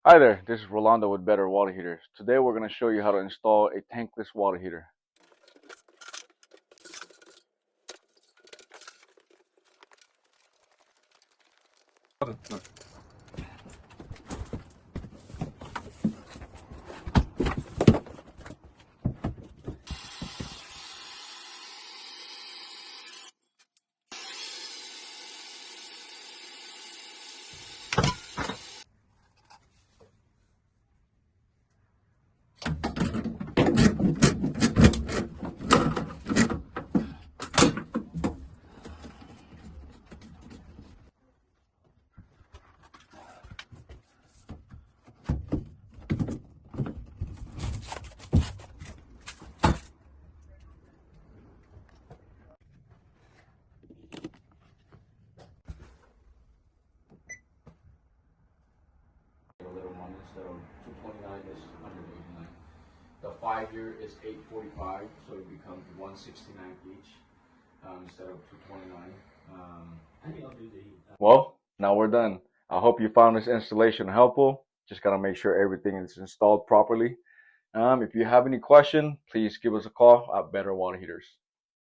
Hi there, this is Rolando with Better Water Heaters. Today we're going to show you how to install a tankless water heater. A little money instead of 229 is 189. The 5-year is 845, so it becomes 169 each instead of 229. I think I'll do well, now we're done. I hope you found this installation helpful. Just gotta make sure everything is installed properly. If you have any question, please give us a call at Better Water Heaters.